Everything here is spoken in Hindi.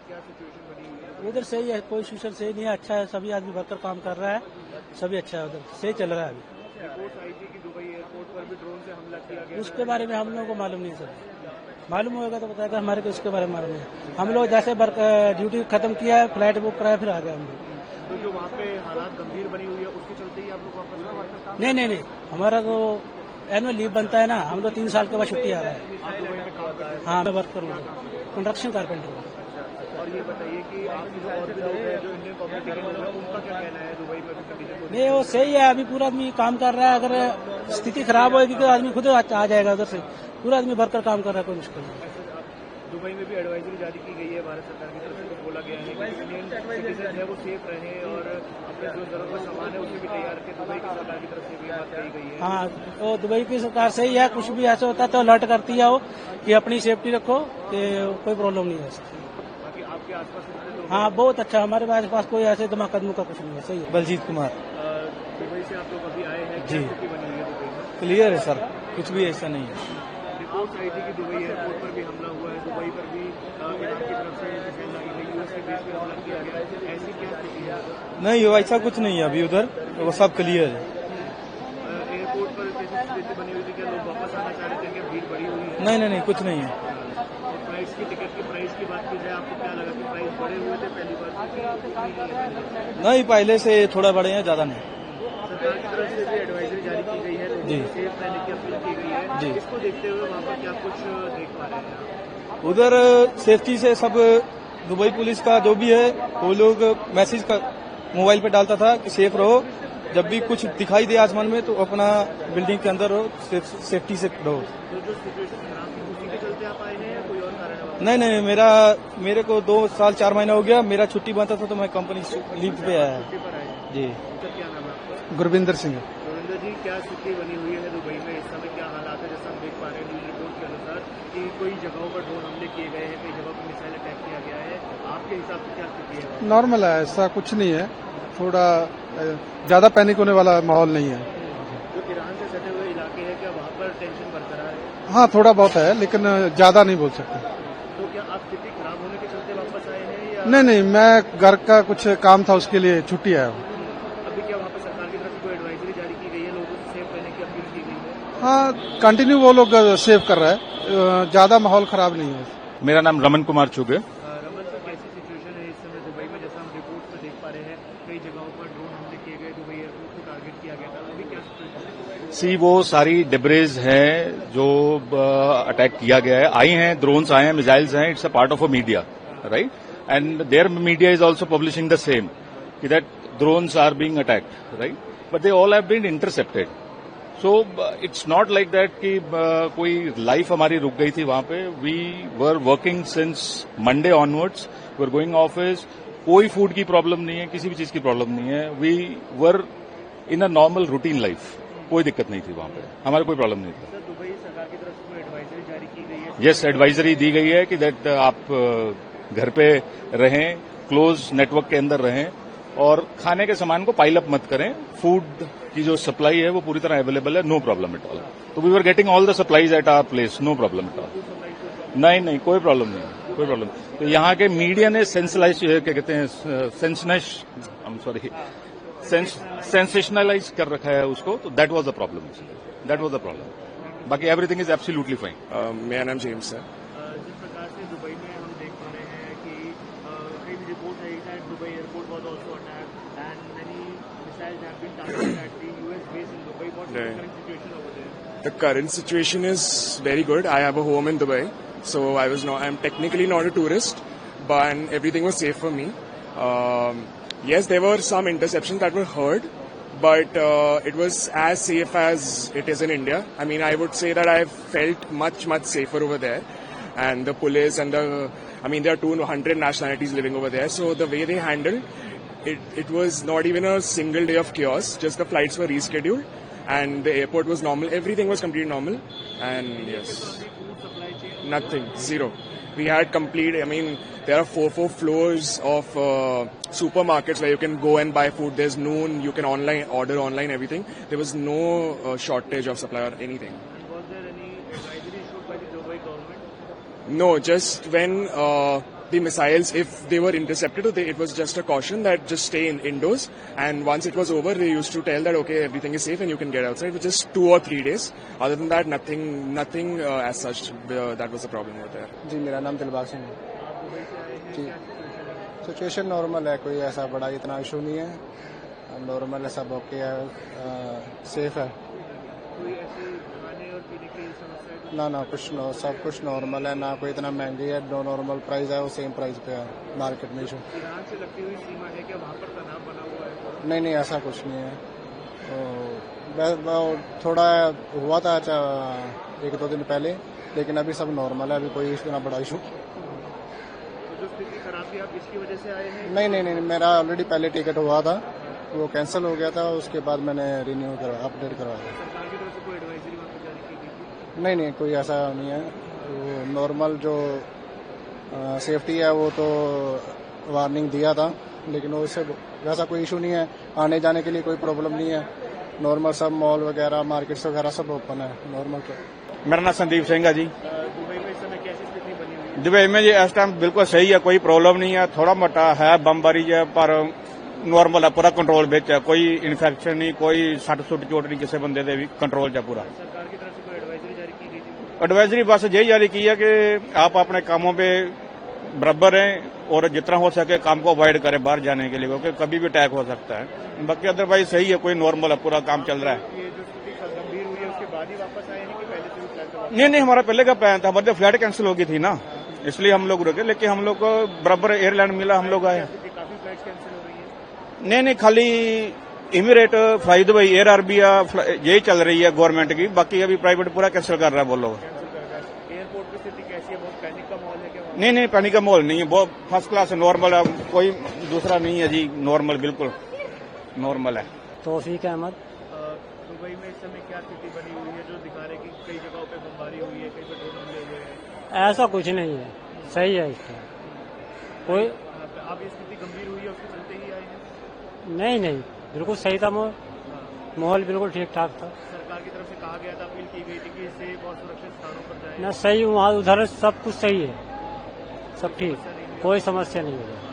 क्या सिचुएशन बनी हुई है? उधर सही है, कोई सिचुएशन सही नहीं है, अच्छा है, सभी आदमी वर्कर काम कर रहा है, सभी अच्छा है, उधर सही चल रहा है अभी। रिपोर्ट आई थी कि दुबई एयरपोर्ट पर भी ड्रोन से हमला किया गया। उसके बारे में हम लोगों को मालूम नहीं है सर, मालूम होगा तो बताएगा, हमारे को उसके बारे में मालूम है। हम लोग जैसे ड्यूटी खत्म किया है, फ्लाइट बुक कराया, फिर आ गया हम लोग। तो जो वहाँ पे हालात गंभीर बनी हुई है उसके चलते ही आप लोग वापस? नहीं, हमारा तो एनुअल लीव बनता है ना, हम लोग 3 साल के बाद छुट्टी आ रहा है। आप दुबई में काम कर रहे हैं? हाँ, मैं वर्क करूँगा, कंस्ट्रक्शन कारपेंटर हूँ। और ये बताइए कि आप जो और भी लोग हैं जो इंडियन कम्युनिटी के लोग हैं, उनका क्या कहना है दुबई में कंडीशन को? नहीं, वो सही है, अभी पूरा आदमी काम कर रहा है, अगर स्थिति खराब होगी तो आदमी खुद आ जाएगा उधर से, पूरा आदमी वर्कर काम कर रहा है, कोई मुश्किल नहीं। दुबई में भी एडवाइजरी जारी की गई है भारत सरकार की तरफ से, तो बोला गया है कि इंडियन सिटीजन है वो सेफ रहे और अपने जो जरूरत सामान है उसे भी तैयार रखे। दुबई की सरकार की तरफ से भी बात कही गई है। हाँ, तो दुबई की सरकार सही है, कुछ भी ऐसा होता है तो अलर्ट करती है वो कि अपनी सेफ्टी रखो, कि कोई प्रॉब्लम नहीं है। बाकी आपके आसपास कितने लोग? हाँ, बहुत अच्छा, हमारे आसपास कोई ऐसे धमाका का कुछ नहीं है, सही है। बलजीत कुमार। दुबई से आप लोग अभी आए हैं, जी। क्या स्थिति बनी हुई है दुबई में? क्लियर है सर, कुछ भी ऐसा नहीं है। रिपोर्ट आई थी कि दुबई एयरपोर्ट पर भी हमला हुआ है, दुबई पर भी ईरान की तरफ से मिसाइल लाई गई, यूएस के बेस पर हमला किया गया है, ऐसी क्या स्थिति है? नहीं, वैसा कुछ नहीं है अभी उधर, वो सब क्लियर है। एयरपोर्ट पर जैसी स्थिति बनी हुई थी, क्या लोग वापस आना चाह रहे थे, क्या भीड़ बढ़ी हुई है? नहीं, कुछ नहीं है। प्राइस की, टिकट की प्राइस की बात की जाए, आपको क्या लगा कि प्राइस बढ़े हुए थे पहली बार? नहीं, पहले से थोड़ा बड़े हैं, ज्यादा नहीं। सरकार की तरफ से भी एडवाइजरी जारी की गई है, लोगों जी। को सेफ रहने की अपील की गई है। जी। इसको देखते हुए वहाँ पर क्या कुछ देख पा रहे हैं? उधर सेफ्टी से सब, दुबई पुलिस का जो भी है वो लोग मैसेज का मोबाइल पे डालता था कि सेफ रहो, जब भी कुछ दिखाई दे आसमान में तो अपना बिल्डिंग के अंदर रहो, सेफ्टी से रहो। तो जो सिचुएशन खराब थी उसी के चलते आप आए हैं या कोई और कारण है वहाँ पर? नहीं, मेरे को 2 साल 4 महीना हो गया, मेरा छुट्टी बनता था तो मैं कंपनी लीव पे आया। छुट्टी पर आए हैं? जी। सर, क्या नाम है आपका? गुरविंदर सिंह। रविंद्र जी, क्या स्थिति बनी हुई है दुबई में इस समय, क्या हालात है? जैसा हम देख पा रहे हैं न्यूज रिपोर्ट के अनुसार कि कोई जगहों पर ड्रोन हमले किए गए हैं, कई जगहों पर मिसाइल अटैक किया गया है, आपके हिसाब से क्या स्थिति है? नॉर्मल है, ऐसा कुछ नहीं है, थोड़ा ज्यादा पैनिक होने वाला माहौल नहीं है। जो ईरान से सटे हुए इलाके हैं, क्या वहाँ पर टेंशन बरकरार है? हाँ, थोड़ा बहुत है, लेकिन ज्यादा नहीं बोल सकते। तो क्या आप स्थिति खराब होने के चलते वापस आए हैं या नहीं, मैं घर का कुछ काम था उसके लिए छुट्टी आया हूँ। अभी क्या वहाँ पर सरकार की तरफ से कोई एडवाइजरी जारी की गई है, लोगों से सेफ रहने की अपील की गई है? हाँ, कंटिन्यू वो लोग सेव कर रहा है, ज्यादा माहौल खराब नहीं है। मेरा नाम रमन कुमार चुगे। रमन सर, कैसी सिचुएशन है इस समय दुबई में? जैसा हम रिपोर्ट में देख पा रहे हैं कई जगहों पर ड्रोन हमले किए गए, दुबई एयरपोर्ट को टारगेट किया गया था, अभी क्या सिचुएशन है? वो सारी डिब्रेज हैं जो अटैक किया गया है, आई हैं, ड्रोन्स आए हैं, मिसाइल्स हैं, it's a part of a media, right? And there media is also publishing the same कि that drones are being attacked, right? But they all have been intercepted. So it's not like that कि कोई लाइफ हमारी रुक गई थी वहां पे। We were working since Monday onwards, we were going office, कोई फूड की प्रॉब्लम नहीं है, किसी भी चीज की प्रॉब्लम नहीं है। We were in a normal routine life, कोई दिक्कत नहीं थी वहां पे, हमारा कोई प्रॉब्लम नहीं था। सर, दुबई सरकार की तरफ से कोई एडवाइजरी जारी की गई है? यस, एडवाइजरी दी गई है कि दैट आप घर पे रहें, क्लोज नेटवर्क के अंदर रहें और खाने के सामान को पाइल अप मत करें। फूड की जो सप्लाई है वो पूरी तरह अवेलेबल है, नो प्रॉब्लम एट ऑल। तो we were getting all the supplies at our place, no problem at all. नहीं, कोई प्रॉब्लम नहीं, कोई प्रॉब्लम। तो यहाँ के मीडिया ने क्या कहते हैं, सेंसेशनलाइज कर रखा है उसको, तो that was the problem, that was the problem. बाकी एवरीथिंग इज एब्सोल्युटली फाइन। मेरा नाम जेम्स है। जिस प्रकार से दुबई में हम देख पा रहे हैं कि कई रिपोर्ट है that Dubai airport was also attacked and many missiles have been targeted at the US base in Dubai. What is the current situation over there? The current situation is very good. I have a home in Dubai, so I'm technically not a tourist, but everything was safe for me. Yes, there were some interceptions that were heard, but it was as safe as it is in India. I mean, I would say that I've felt much safer over there. And the police and there are 200 nationalities living over there, so the way they handled it was not even a single day of chaos. Just the flights were rescheduled, and the airport was normal. Everything was completely normal, and yes, nothing, zero. We had complete, there are four floors of supermarkets where you can go and buy food. There's noon, you can order online, everything. There was no shortage of supply or anything. And was there any advisory issued by the Dubai government? No, just when the missiles, if they were intercepted, it was just a caution that just stay indoors. And once it was over, they used to tell that okay, everything is safe and you can get outside. It was just 2 or 3 days. Other than that, nothing as such. That was the problem over there. जी मेरा नाम दिलबाग सिंह है जी। सिचुएशन नॉर्मल है, कोई ऐसा बड़ा इतना इशू नहीं है, नॉर्मल है, सब ओके है, सेफ है। कोई ऐसी खाने और पीने की समस्या? ना कुछ सब कुछ नॉर्मल है, ना कोई इतना महंगी है, जो नॉर्मल प्राइस है वो सेम प्राइस पे है मार्केट में इशू। ईरान से लगती हुई सीमा है क्या वहाँ पर तनाव बना हुआ है? नहीं ऐसा कुछ नहीं है। तो थोड़ा हुआ था 1-2 दिन पहले, लेकिन अभी सब नॉर्मल है, अभी कोई इतना बड़ा इशू। तो जो स्थिति खराब थी, आप इसकी वजह से आए हैं? नहीं, मेरा ऑलरेडी पहले टिकट हुआ था, वो कैंसिल हो गया था, उसके बाद मैंने रिन्यू अपडेट करवाया। सरकार की तरफ से कोई एडवाइजरी वहाँ पर जारी की गई थी? नहीं कोई ऐसा नहीं है, वो नॉर्मल जो सेफ्टी है वो तो वार्निंग दिया था, लेकिन उससे वैसा कोई इशू नहीं है, आने जाने के लिए कोई प्रॉब्लम नहीं है, नॉर्मल सब मॉल वगैरह मार्केट्स वगैरह सब ओपन है नॉर्मल। मेरा नाम संदीप सिंह है जी। दुबई में इस समय कैसी स्थिति बनी हुई है? दुबई में जी इस टाइम बिल्कुल सही है, कोई प्रॉब्लम नहीं है, थोड़ा मोटा है बमबारी है पर नॉर्मल है, पूरा कंट्रोल बिच है, कोई इन्फेक्शन नहीं, कोई सट सुट चोट नहीं किसी बंदे दे भी, कंट्रोल है पूरा। सरकार की तरफ से कोई एडवाइजरी जारी की गई थी? एडवाइजरी बस यही जारी की है कि आप अपने कामों पे बराबर हैं और जितना हो सके काम को अवॉइड करें बाहर जाने के लिए, क्योंकि कभी भी अटैक हो सकता है। बाकी अदरवाइज सही है, कोई नॉर्मल है, पूरा काम चल रहा है। ये जो स्थिति गंभीर हुई है उसके बाद ही वापस आए हैं कि पहले से भी प्लान था? नहीं हमारा पहले का प्लान था, हमारी फ्लाइट कैंसिल हो गई थी ना, इसलिए हम लोग रुके, लेकिन हम लोग को बराबर एयरलाइन मिला, हम लोग आए। काफी फ्लाइट्स कैंसिल हो रही है? नहीं खाली emirate fly Dubai air Arabia यही चल रही है गवर्नमेंट की, बाकी अभी प्राइवेट पूरा कैंसिल कर रहा है वो लोग। एयरपोर्ट की स्थिति कैसी है? बहुत पैनिक का माहौल है क्या? नहीं पैनिक का माहौल नहीं है, बहुत फर्स्ट क्लास नॉर्मल है, कोई दूसरा नहीं है जी, नॉर्मल बिल्कुल नॉर्मल है। तौफीक अहमद। दुबई में इस समय क्या स्थिति बनी हुई है जो दिखा रहे कि कई जगहों पे बमबारी हुई है, कई पे ड्रोन हमले हुए हैं? ऐसा कुछ नहीं है, सही है इसका कोई। आप ये स्थिति गंभीर हुई है उसके चलते ही आए हैं? नहीं बिल्कुल सही था, माहौल बिल्कुल ठीक ठाक था। सरकार की तरफ से कहा गया था, अपील की गई थी कि सेफ और सुरक्षित स्थानों पर जाएं। ना सही, वहाँ उधर सब कुछ सही है, सब ठीक, कोई समस्या नहीं है।